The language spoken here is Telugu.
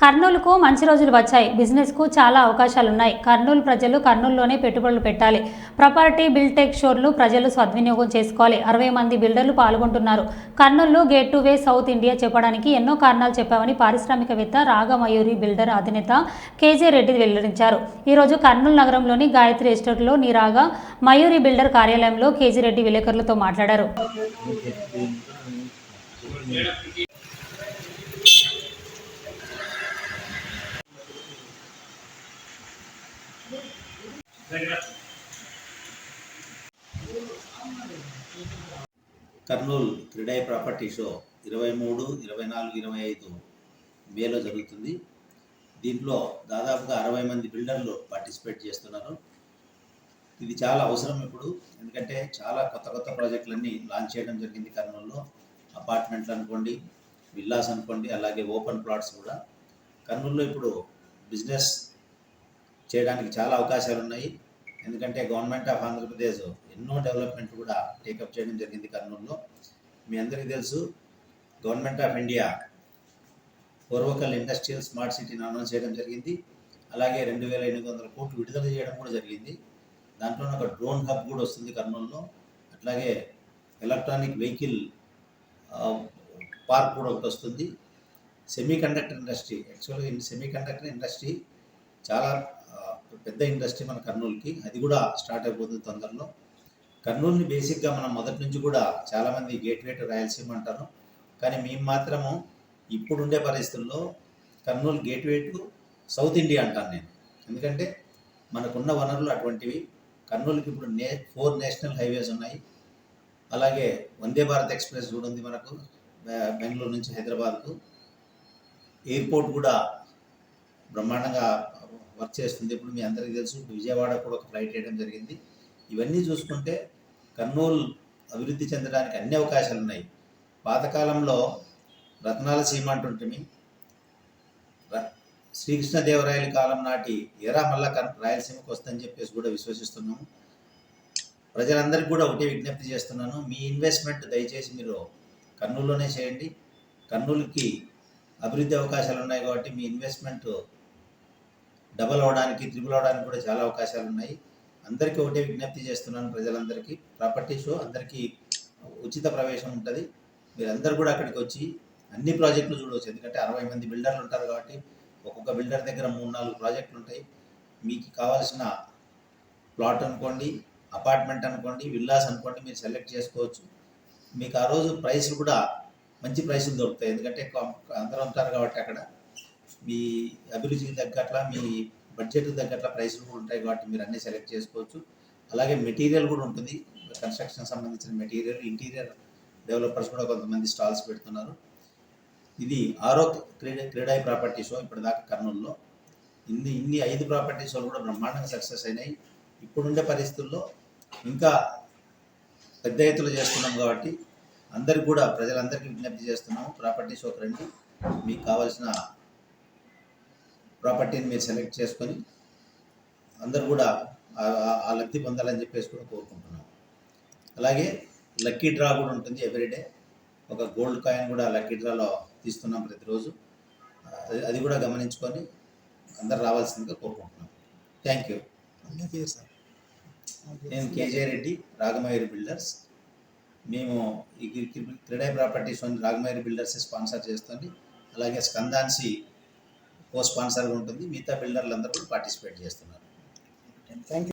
కర్నూలుకు మంచి రోజులు వచ్చాయి. బిజినెస్కు చాలా అవకాశాలున్నాయి. కర్నూలు ప్రజలు కర్నూలులోనే పెట్టుబడులు పెట్టాలి. ప్రాపర్టీ బిల్టెక్ షోర్లు ప్రజలు సద్వినియోగం చేసుకోవాలి. 60 మంది బిల్డర్లు పాల్గొంటున్నారు. Kurnool gate to way south India చెప్పడానికి ఎన్నో కారణాలు చెప్పామని పారిశ్రామికవేత్త రాగమయూరి బిల్డర్ అధినేత కేజే రెడ్డి వెల్లడించారు. ఈరోజు కర్నూలు నగరంలోని గాయత్రి ఎస్టేట్లో రాగా మయూరి బిల్డర్ కార్యాలయంలో కేజే రెడ్డి విలేకరులతో మాట్లాడారు. కర్నూలు క్రీడాయి ప్రాపర్టీ షో 23, 24, 25 మేలో జరుగుతుంది. దీంట్లో దాదాపుగా 60 మంది బిల్డర్లు పార్టిసిపేట్ చేస్తున్నారు. ఇది చాలా అవసరం ఇప్పుడు, ఎందుకంటే చాలా కొత్త ప్రాజెక్టులన్నీ లాంచ్ చేయడం జరిగింది కర్నూలులో. అపార్ట్మెంట్లు అనుకోండి, విల్లాస్ అనుకోండి, అలాగే ఓపెన్ ప్లాట్స్ కూడా. కర్నూలులో ఇప్పుడు బిజినెస్ చేయడానికి చాలా అవకాశాలు ఉన్నాయి. ఎందుకంటే గవర్నమెంట్ ఆఫ్ ఆంధ్రప్రదేశ్ ఎన్నో డెవలప్మెంట్ కూడా టేకప్ చేయడం జరిగింది కర్నూలులో. మీ అందరికీ తెలుసు, గవర్నమెంట్ ఆఫ్ ఇండియా పూర్వకల్ ఇండస్ట్రియల్ స్మార్ట్ సిటీని అనౌన్స్ చేయడం జరిగింది. అలాగే 2800 కోట్లు విడుదల చేయడం కూడా జరిగింది. దాంట్లో ఒక డ్రోన్ హబ్ కూడా వస్తుంది కర్నూలులో. అట్లాగే ఎలక్ట్రానిక్ వెహికల్ పార్క్ కూడా ఒకటి వస్తుంది. సెమీ కండక్టర్ ఇండస్ట్రీ, యాక్చువల్గా సెమీ కండక్టర్ ఇండస్ట్రీ చాలా పెద్ద ఇండస్ట్రీ మన కర్నూలుకి, అది కూడా స్టార్ట్ అయిపోతుంది తొందరలో. కర్నూలుని బేసిక్గా మనం మొదటి నుంచి కూడా చాలామంది గేట్వే టు రాయలసీమ అంటారు, కానీ మేము మాత్రము ఇప్పుడుండే పరిస్థితుల్లో Kurnool gateway to south India అంటాను నేను. ఎందుకంటే మనకున్న వనరులు అటువంటివి. కర్నూలుకి ఇప్పుడు 4 నేషనల్ హైవేస్ ఉన్నాయి. అలాగే వందే భారత్ ఎక్స్ప్రెస్ కూడా ఉంది మనకు, బెంగళూరు నుంచి హైదరాబాద్కు. ఎయిర్పోర్ట్ కూడా బ్రహ్మాండంగా వర్క్ చేస్తుంది. ఇప్పుడు మీ అందరికీ తెలుసు, విజయవాడ కూడా ఒక ఫ్లైట్ వేయడం జరిగింది. ఇవన్నీ చూసుకుంటే కర్నూలు అభివృద్ధి చెందడానికి అన్ని అవకాశాలు ఉన్నాయి. పాతకాలంలో రత్నాల సీమ అంటుంటిమి, శ్రీకృష్ణదేవరాయల కాలం నాటి ఎరా మళ్ళా రాయలసీమకు వస్తుందని చెప్పేసి కూడా విశ్వసిస్తున్నాము. ప్రజలందరికీ కూడా ఒకటే విజ్ఞప్తి చేస్తున్నాను, మీ ఇన్వెస్ట్మెంట్ దయచేసి మీరు కర్నూలులోనే చేయండి. కర్నూలుకి అభివృద్ధి అవకాశాలు ఉన్నాయి కాబట్టి మీ ఇన్వెస్ట్మెంట్ డబల్ అవడానికి, ట్రిపుల్ అవడానికి కూడా చాలా అవకాశాలు ఉన్నాయి. అందరికీ ఒకటే విజ్ఞప్తి చేస్తున్నాను, ప్రజలందరికీ ప్రాపర్టీ షో అందరికీ ఉచిత ప్రవేశం ఉంటుంది. మీరందరూ కూడా అక్కడికి వచ్చి అన్ని ప్రాజెక్టులు చూడవచ్చు. ఎందుకంటే 60 మంది బిల్డర్లు ఉంటారు కాబట్టి ఒక్కొక్క బిల్డర్ దగ్గర 3-4 ప్రాజెక్టులు ఉంటాయి. మీకు కావాల్సిన ప్లాట్ అనుకోండి, అపార్ట్మెంట్ అనుకోండి, విల్లాస్ అనుకోండి, మీరు సెలెక్ట్ చేసుకోవచ్చు. మీకు ఆ రోజు ప్రైస్లు కూడా మంచి ప్రైసులు దొరుకుతాయి. ఎందుకంటే అందరూ ఉంటారు కాబట్టి అక్కడ మీ అభిరుచికి తగ్గట్ల, మీ బడ్జెట్కి తగ్గట్ల ప్రైస్లు కూడా ఉంటాయి కాబట్టి మీరు అన్నీ సెలెక్ట్ చేసుకోవచ్చు. అలాగే మెటీరియల్ కూడా ఉంటుంది, కన్స్ట్రక్షన్ సంబంధించిన మెటీరియల్. ఇంటీరియర్ డెవలపర్స్ కూడా కొంతమంది స్టాల్స్ పెడుతున్నారు. ఇది 6వ క్రీడాయి ప్రాపర్టీ షో ఇప్పటిదాకా కర్నూలులో. ఇన్ని 5 ప్రాపర్టీ షోలు కూడా బ్రహ్మాండంగా సక్సెస్ అయినాయి. ఇప్పుడుండే పరిస్థితుల్లో ఇంకా పెద్ద ఎత్తులో చేస్తున్నాం కాబట్టి అందరికి కూడా, ప్రజలందరికీ విజ్ఞప్తి చేస్తున్నాము, ప్రాపర్టీ షోకి రండి. మీకు కావాల్సిన ప్రాపర్టీని మీరు సెలెక్ట్ చేసుకొని అందరు కూడా ఆ లబ్ధి పొందాలని చెప్పేసి కూడా కోరుకుంటున్నాం. అలాగే లక్కీ డ్రా కూడా ఉంటుంది ఎవ్రీడే. ఒక గోల్డ్ కాయిన్ కూడా లక్కీ డ్రాలో తీస్తున్నాం ప్రతిరోజు. అది కూడా గమనించుకొని అందరు రావాల్సిందిగా కోరుకుంటున్నాం. Thank you. నేను కేజే రెడ్డి, రాగమయూరి బిల్డర్స్. మేము ఈ క్రీడాయి ప్రాపర్టీస్ రాగమయూరి బిల్డర్స్ స్పాన్సర్ చేస్తుంది. అలాగే స్కందాన్సి కో స్పాన్సర్గా ఉంటుంది. మిగతా బిల్డర్లు అందరూ కూడా పార్టిసిపేట్ చేస్తున్నారు. Thank you.